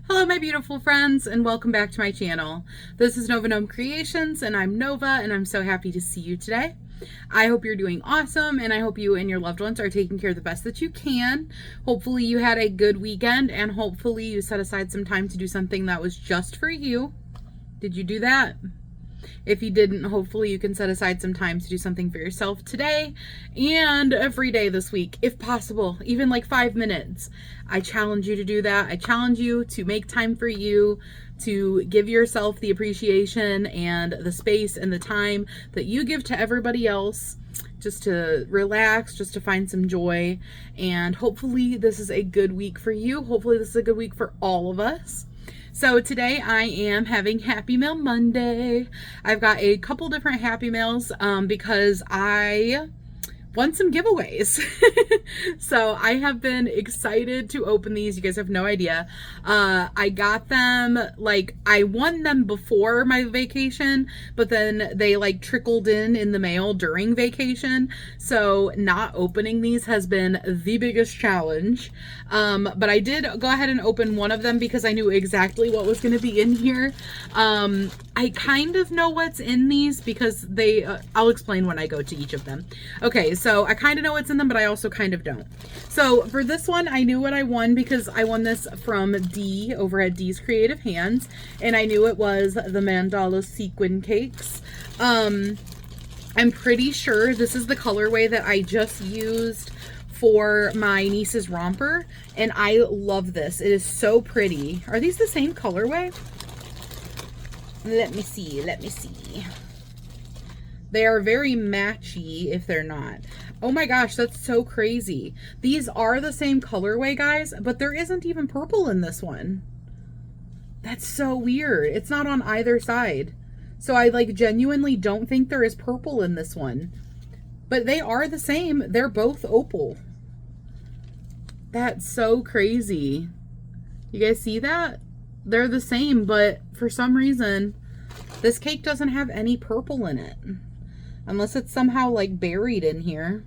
Hello my beautiful friends and welcome back to my channel. This is Nova Gnome Creations and I'm Nova and I'm so happy to see you today. I hope you're doing awesome and I hope you and your loved ones are taking care of the best that you can. Hopefully you had a good weekend and hopefully you set aside some time to do something that was just for you. Did you do that? If you didn't, hopefully you can set aside some time to do something for yourself today and every day this week, if possible, even like 5 minutes. I challenge you to do that. I challenge you to make time for you, to give yourself the appreciation and the space and the time that you give to everybody else, just to relax, just to find some joy. And hopefully this is a good week for you. Hopefully this is a good week for all of us. So today I am having Happy Mail Monday. I've got a couple different Happy Mails because I won some giveaways. So I have been excited to open these. You guys have no idea. I got them, like, I won them before my vacation, but then they like trickled in the mail during vacation. So not opening these has been the biggest challenge. But I did go ahead and open one of them because I knew exactly what was going to be in here. I kind of know what's in these because they, I'll explain when I go to each of them. Okay, so I kind of know what's in them, but I also kind of don't. So for this one, I knew what I won because I won this from Dee over at Dee's Creative Hands, and I knew it was the mandala sequin cakes. I'm pretty sure this is the colorway that I just used for my niece's romper, and I love this. It is so pretty. Are these the same colorway? Let me see. They are very matchy if they're not. Oh my gosh, that's so crazy. These are the same colorway, guys, but there isn't even purple in this one. That's so weird. It's not on either side. So I like genuinely don't think there is purple in this one. But they are the same. They're both opal. That's so crazy. You guys see that? They're the same, but for some reason, this cake doesn't have any purple in it. Unless it's somehow like buried in here.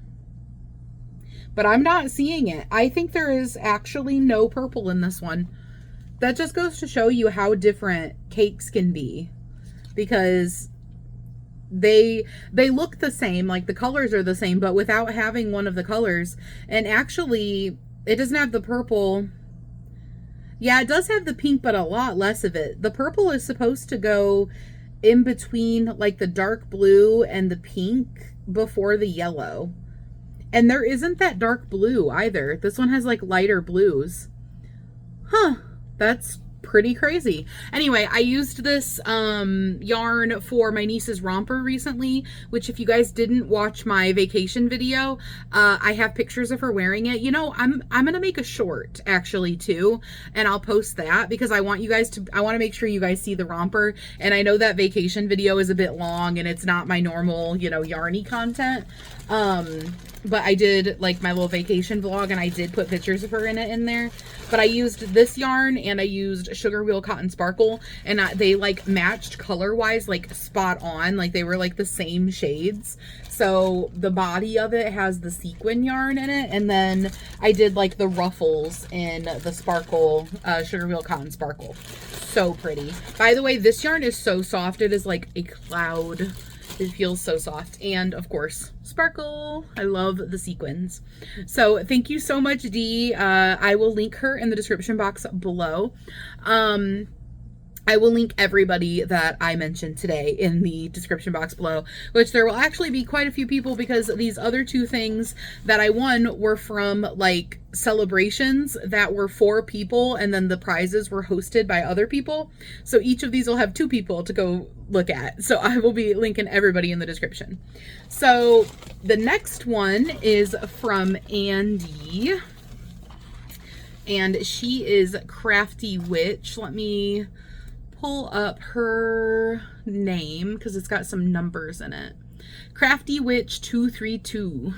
But I'm not seeing it. I think there is actually no purple in this one. That just goes to show you how different cakes can be. Because they look the same, like the colors are the same, but without having one of the colors. And actually, it doesn't have the purple. Yeah, it does have the pink, but a lot less of it. The purple is supposed to go in between like the dark blue and the pink before the yellow. And there isn't that dark blue either. This one has like lighter blues. Huh, that's pretty crazy. Anyway, I used this yarn for my niece's romper recently, which if you guys didn't watch my vacation video, I have pictures of her wearing it. You know, I'm gonna make a short actually too, and I'll post that because I want you guys to, I want to make sure you guys see the romper. And I know that vacation video is a bit long and it's not my normal, you know, yarny content. But I did like my little vacation vlog and I did put pictures of her in it in there. But I used this yarn and I used Sugar Wheel Cotton Sparkle, and they like matched color wise, like spot on, like they were like the same shades. So the body of it has the sequin yarn in it, and then I did like the ruffles in the sparkle, Sugar Wheel Cotton Sparkle. So pretty. By the way, this yarn is so soft. It is like a cloud. It feels so soft. And of course, sparkle. I love the sequins. So thank you so much, Dee. I will link her in the description box below. I will link everybody that I mentioned today in the description box below, which there will actually be quite a few people because these other two things that I won were from like celebrations that were for people, and then the prizes were hosted by other people. So each of these will have 2 people to go look at. So I will be linking everybody in the description. So the next one is from Andy, and she is Crafty Witch. Let me pull up her name because it's got some numbers in it. Crafty Witch 232.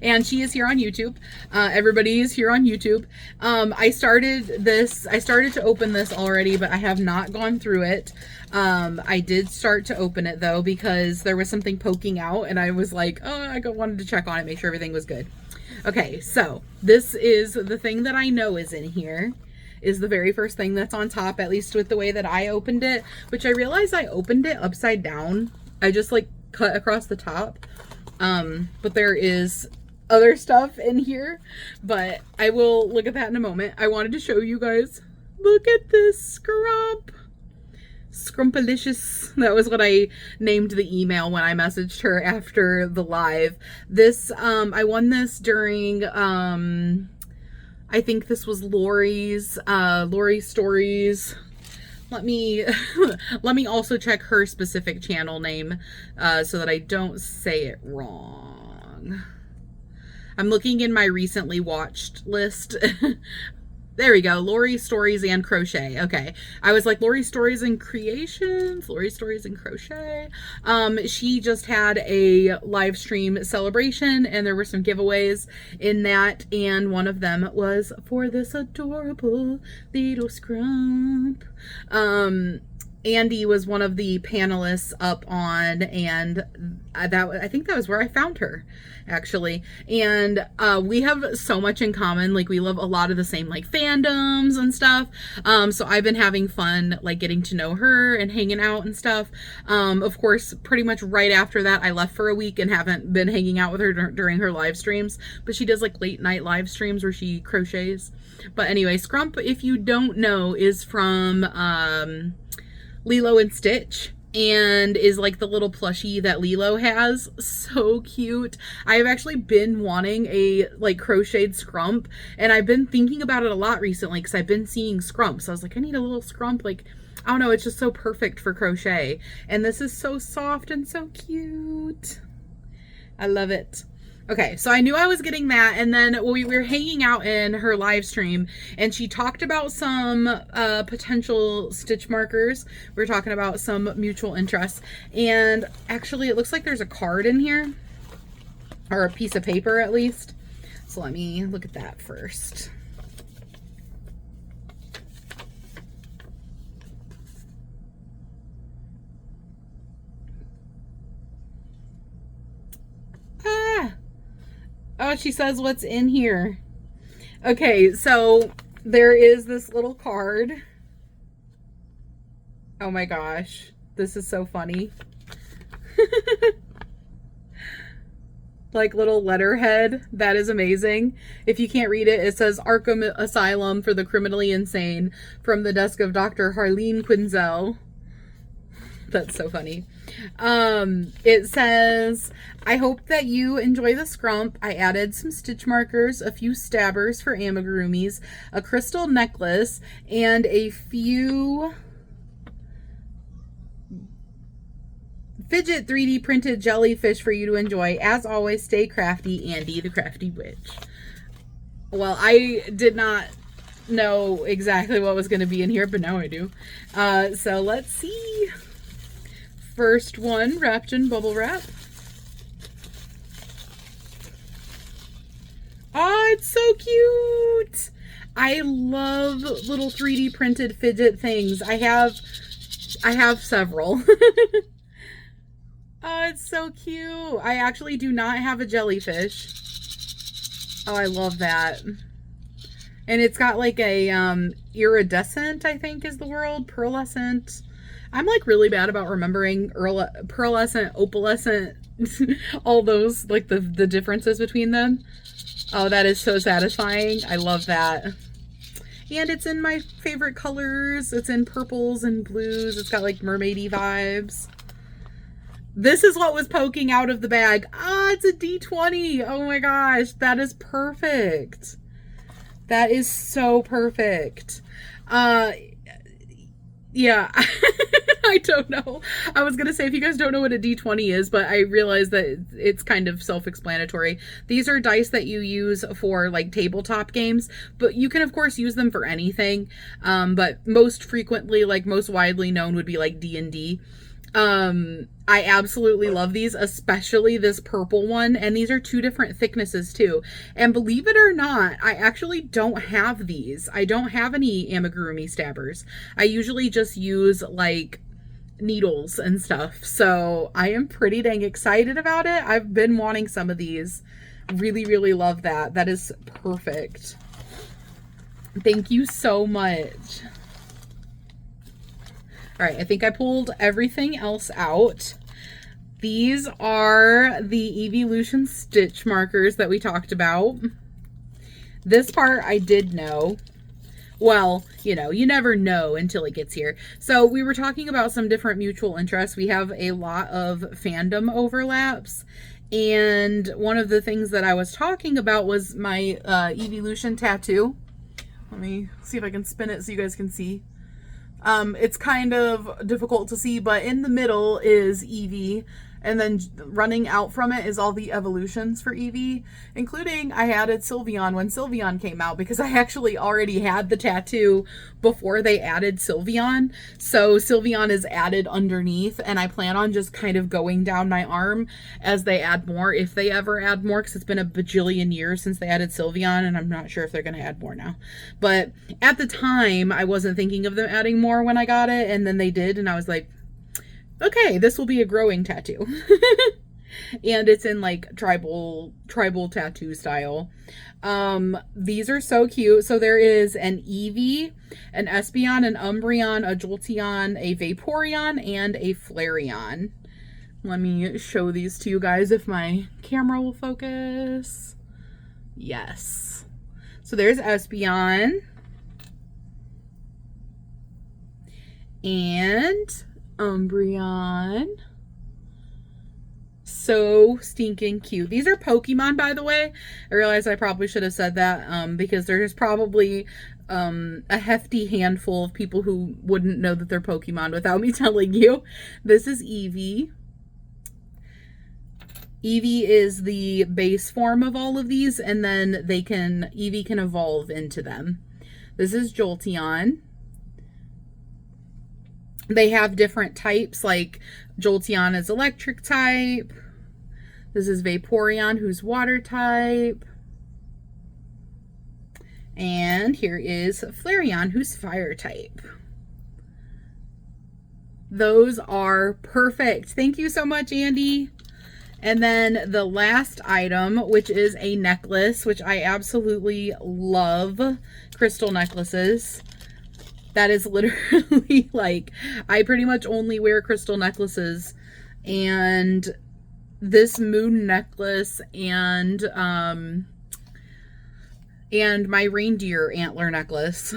And she is here on YouTube. Everybody is here on YouTube. I started to open this already, but I have not gone through it. I did start to open it though because there was something poking out and I was like, oh, I wanted to check on it, make sure everything was good. Okay, so this is the thing that I know is in here. is the very first thing that's on top, at least with the way that I opened it, which I realized I opened it upside down. I just like cut across the top. But there is other stuff in here, but I will look at that in a moment. I wanted to show you guys, look at this scrump. Scrumpalicious. That was what I named the email when I messaged her after the live. This, I won this during, I think this was Lori's stories. Let me also check her specific channel name, so that I don't say it wrong. I'm looking in my recently watched list. There we go. Laurie's Stories and Crochet. Okay. I was like, Laurie's Stories and Creations? Laurie's Stories and Crochet. She just had a live stream celebration and there were some giveaways in that. And one of them was for this adorable little scrump. Andy was one of the panelists up on, and I think that was where I found her, actually. And we have so much in common. Like, we love a lot of the same like fandoms and stuff. So I've been having fun like getting to know her and hanging out and stuff. Of course, pretty much right after that, I left for a week and haven't been hanging out with her during her live streams. But she does like late night live streams where she crochets. But anyway, Scrump, if you don't know, is from Lilo and Stitch, and is like the little plushie that Lilo has. So cute. I have actually been wanting a like crocheted scrump, and I've been thinking about it a lot recently because I've been seeing scrumps. I was like, I need a little scrump. Like, I don't know, it's just so perfect for crochet. And this is so soft and so cute. I love it. Okay, so I knew I was getting that, and then we were hanging out in her live stream, and she talked about some potential stitch markers. We were talking about some mutual interests, and actually it looks like there's a card in here, or a piece of paper at least. So let me look at that first. Oh, she says what's in here. Okay, so there is this little card. Oh my gosh, this is so funny. Like little letterhead. That is amazing. If you can't read it, it says Arkham Asylum for the Criminally Insane from the desk of Dr. Harleen Quinzel. That's so funny. It says, I hope that you enjoy the scrump. I added some stitch markers, a few stabbers for amigurumis, a crystal necklace, and a few fidget 3D printed jellyfish for you to enjoy. As always, stay crafty, Andy the Crafty Witch. Well, I did not know exactly what was going to be in here, but now I do. So let's see. First one, wrapped in bubble wrap. Oh, it's so cute. I love little 3D printed fidget things. I have several. Oh, it's so cute. I actually do not have a jellyfish. Oh, I love that. And it's got like a iridescent, I think is the word, pearlescent. I'm like really bad about remembering pearlescent, opalescent, all those, like the differences between them. Oh, that is so satisfying. I love that. And it's in my favorite colors. It's in purples and blues. It's got like mermaidy vibes. This is what was poking out of the bag. Ah, it's a D20. Oh my gosh, that is perfect. That is so perfect. Yeah, I don't know. I was going to say, if you guys don't know what a D20 is, but I realized that it's kind of self-explanatory. These are dice that you use for like tabletop games, but you can of course use them for anything. But most frequently, like most widely known would be like D&D. I absolutely love these, especially this purple one, and these are two different thicknesses too. And believe it or not, I actually don't have these. I don't have any amigurumi stabbers. I usually just use like needles and stuff. So I am pretty dang excited about it. I've been wanting some of these. Really, really love that. That is perfect. Thank you so much. All right, I think I pulled everything else out. These are the Evolution stitch markers that we talked about. This part I did know. Well, you know, you never know until it gets here. So we were talking about some different mutual interests. We have a lot of fandom overlaps. And one of the things that I was talking about was my Evolution tattoo. Let me see if I can spin it so you guys can see. It's kind of difficult to see, but in the middle is Eevee, and then running out from it is all the evolutions for Eevee, including I added Sylveon when Sylveon came out, because I actually already had the tattoo before they added Sylveon. So Sylveon is added underneath, and I plan on just kind of going down my arm as they add more, if they ever add more, because it's been a bajillion years since they added Sylveon, and I'm not sure if they're going to add more now. But at the time, I wasn't thinking of them adding more when I got it, and then they did, and I was like, okay, this will be a growing tattoo. And it's in like tribal tattoo style. These are so cute. So there is an Eevee, an Espeon, an Umbreon, a Jolteon, a Vaporeon, and a Flareon. Let me show these to you guys if my camera will focus. Yes. So there's Espeon. And Umbreon. So stinking cute. These are Pokemon, by the way. I realize I probably should have said that because there's probably a hefty handful of people who wouldn't know that they're Pokemon without me telling you. This is Eevee. Eevee is the base form of all of these, and then Eevee can evolve into them. This is Jolteon. They have different types, like Jolteon is electric type. This is Vaporeon, who's water type. And here is Flareon, who's fire type. Those are perfect. Thank you so much, Andy. And then the last item, which is a necklace, which I absolutely love crystal necklaces. That is literally like, I pretty much only wear crystal necklaces, and this moon necklace and my reindeer antler necklace.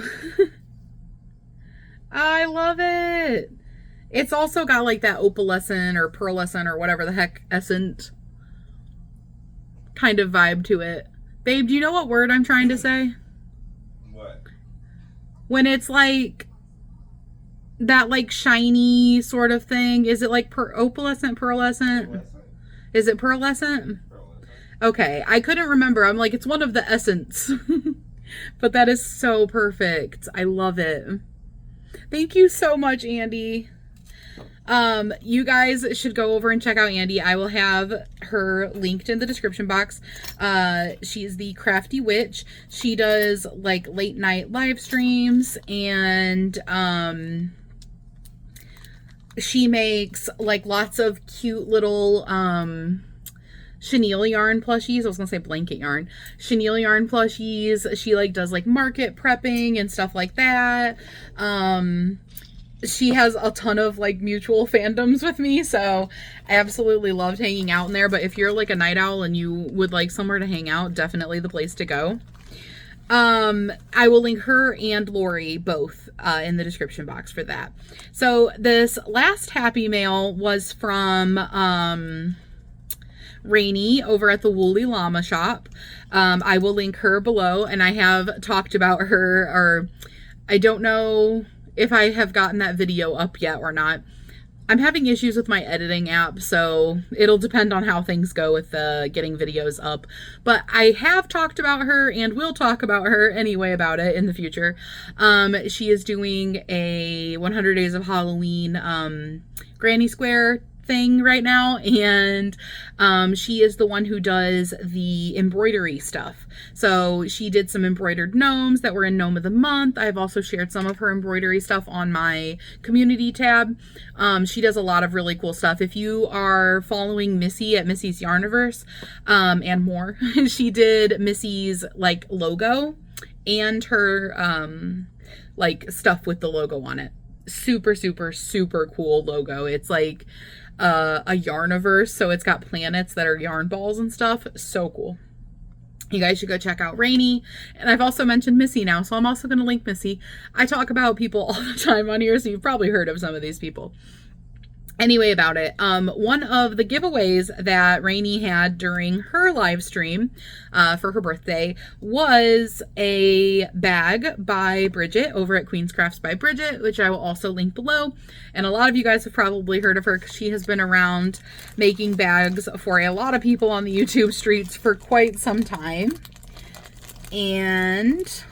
I love it. It's also got like that opalescent or pearlescent or whatever the heck essence kind of vibe to it. Babe, do you know what word I'm trying to say? When it's like that like shiny sort of thing. Is it like opalescent, pearlescent? Is it pearlescent? Okay, I couldn't remember. I'm like, it's one of the essence. But that is so perfect. I love it. Thank you so much, Andy. You guys should go over and check out Andy. I will have her linked in the description box. She's the Crafty Witch. She does like late night live streams, and she makes like lots of cute little chenille yarn plushies. I was gonna say blanket yarn. Chenille yarn plushies. She like does like market prepping and stuff like that. She has a ton of like mutual fandoms with me, so I absolutely loved hanging out in there. But if you're like a night owl and you would like somewhere to hang out, definitely the place to go. I will link her and Lori both in the description box for that. So this last Happy Mail was from Rainy over at the Woolly Llama shop. I will link her below, and I have talked about her, or I don't know if I have gotten that video up yet or not. I'm having issues with my editing app, so it'll depend on how things go with getting videos up. But I have talked about her and will talk about her anyway about it in the future. She is doing a 100 Days of Halloween Granny Square thing right now, and she is the one who does the embroidery stuff. So she did some embroidered gnomes that were in Gnome of the Month. I've also shared some of her embroidery stuff on my community tab. She does a lot of really cool stuff. If you are following Missy at Missy's Yarniverse and more, she did Missy's like logo and her like stuff with the logo on it. Super, super, super cool logo. It's like a yarniverse, so it's got planets that are yarn balls and stuff. So cool. You guys should go check out Rainy. And I've also mentioned Missy now, so I'm also going to link Missy. I talk about people all the time on here, so you've probably heard of some of these people. Anyway, about it, one of the giveaways that Rainy had during her live stream for her birthday was a bag by Bridget over at Queen's Crafts by Bridget, which I will also link below. And a lot of you guys have probably heard of her because she has been around making bags for a lot of people on the YouTube streets for quite some time. And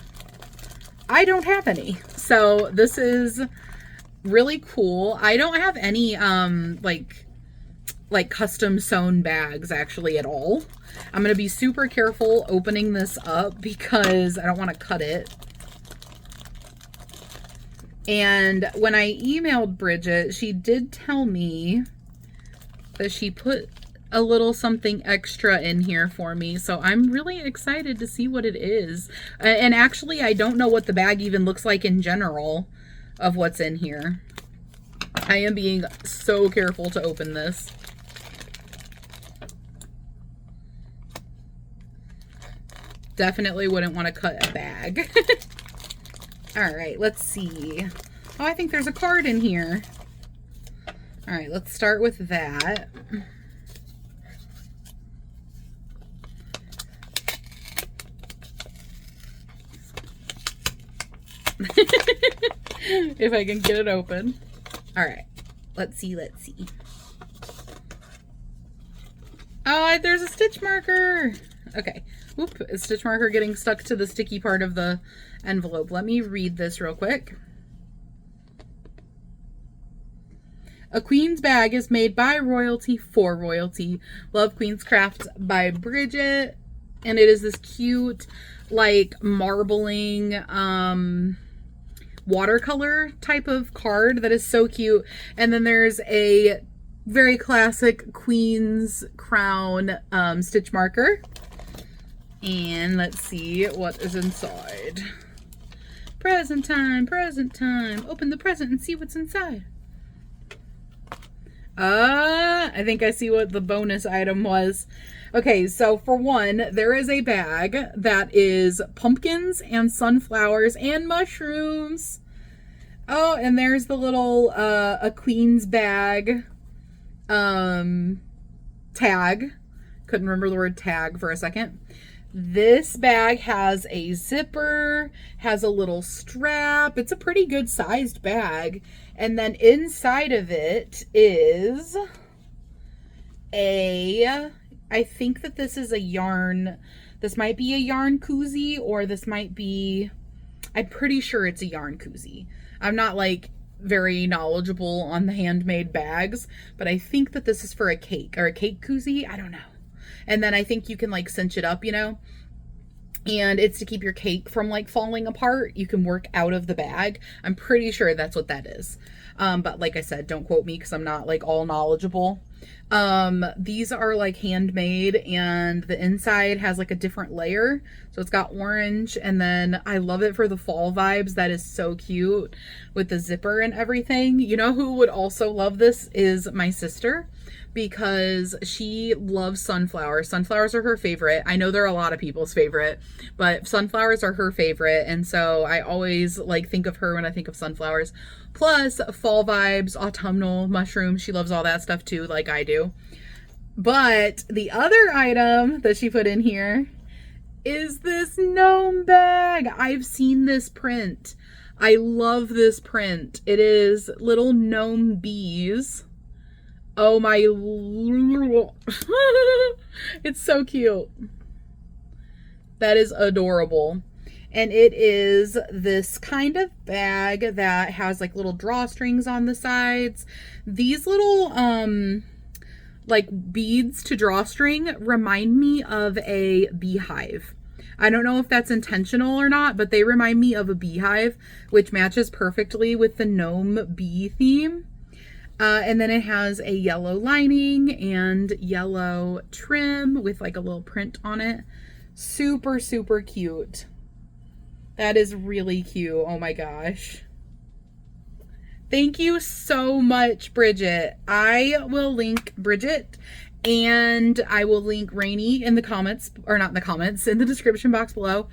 I don't have any. So this is really cool. I don't have any like custom sewn bags actually at all. I'm gonna be super careful opening this up because I don't want to cut it. And when I emailed Bridget, she did tell me that she put a little something extra in here for me, so I'm really excited to see what it is. And actually, I don't know what the bag even looks like in general of what's in here. I am being so careful to open this. Definitely wouldn't want to cut a bag. All right, let's see. Oh, I think there's a card in here. All right, let's start with that. If I can get it open. All right, let's see. Oh, there's a stitch marker. Okay. Oop, a stitch marker getting stuck to the sticky part of the envelope. Let me read this real quick. A Queen's bag is made by royalty for royalty. Love Queen's Crafts by Bridget. And it is this cute, like, marbling, watercolor type of card that is so cute. And then there's a very classic Queen's crown stitch marker. And let's see what is inside. Present time, present time. Open the present and see what's inside. I think I see what the bonus item was. Okay, so for one, there is a bag that is pumpkins and sunflowers and mushrooms. Oh, and there's the little a Queen's bag tag. Couldn't remember the word tag for a second. This bag has a zipper, has a little strap. It's a pretty good sized bag. And then inside of it is I think that this is a yarn. This might be a yarn koozie, or this might be, I'm pretty sure it's a yarn koozie. I'm not like very knowledgeable on the handmade bags, but I think that this is for a cake or a cake koozie. I don't know. And then I think you can like cinch it up, you know, and it's to keep your cake from like falling apart. You can work out of the bag. I'm pretty sure that's what that is. But like I said, don't quote me because I'm not like all knowledgeable. These are like handmade, and the inside has like a different layer. So it's got orange, and then I love it for the fall vibes. That is so cute with the zipper and everything. You know who would also love this is my sister, because she loves sunflowers. Sunflowers are her favorite. I know they're a lot of people's favorite, but sunflowers are her favorite. And so I always like think of her when I think of sunflowers. Plus fall vibes, autumnal mushrooms. She loves all that stuff too, like I do. But the other item that she put in here is this gnome bag. I've seen this print. I love this print. It is little gnome bees. Oh my, it's so cute. That is adorable. And it is this kind of bag that has like little drawstrings on the sides. These little like beads to drawstring remind me of a beehive. I don't know if that's intentional or not, but they remind me of a beehive, which matches perfectly with the gnome bee theme. And then it has a yellow lining and yellow trim with like a little print on it. Super, super cute. That is really cute. Oh my gosh. Thank you so much, Bridget. I will link Bridget and I will link Rainy in the comments, or not in the comments, in the description box below.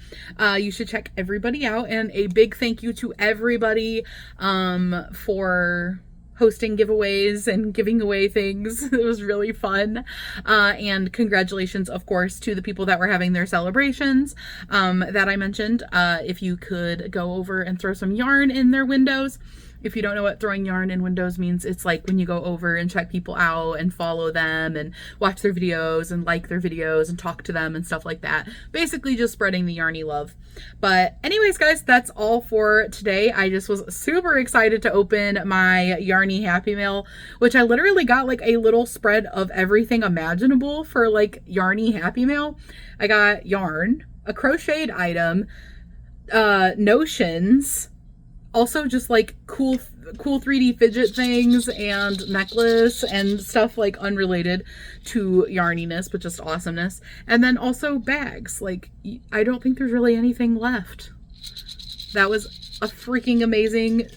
You should check everybody out. And a big thank you to everybody for hosting giveaways and giving away things. It was really fun. And congratulations, of course, to the people that were having their celebrations that I mentioned. If you could go over and throw some yarn in their windows. If you don't know what throwing yarn in windows means, it's like when you go over and check people out and follow them and watch their videos and like their videos and talk to them and stuff like that. Basically just spreading the yarny love. But anyways, guys, that's all for today. I just was super excited to open my Yarny Happy Mail, which I literally got like a little spread of everything imaginable for like Yarny Happy Mail. I got yarn, a crocheted item, notions, also just like cool 3D fidget things and necklace and stuff like unrelated to yarniness, but just awesomeness. And then also bags. Like, I don't think there's really anything left. That was a freaking amazing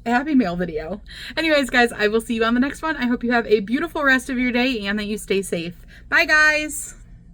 Happy Mail video. Anyways, guys, I will see you on the next one. I hope you have a beautiful rest of your day and that you stay safe. Bye, guys.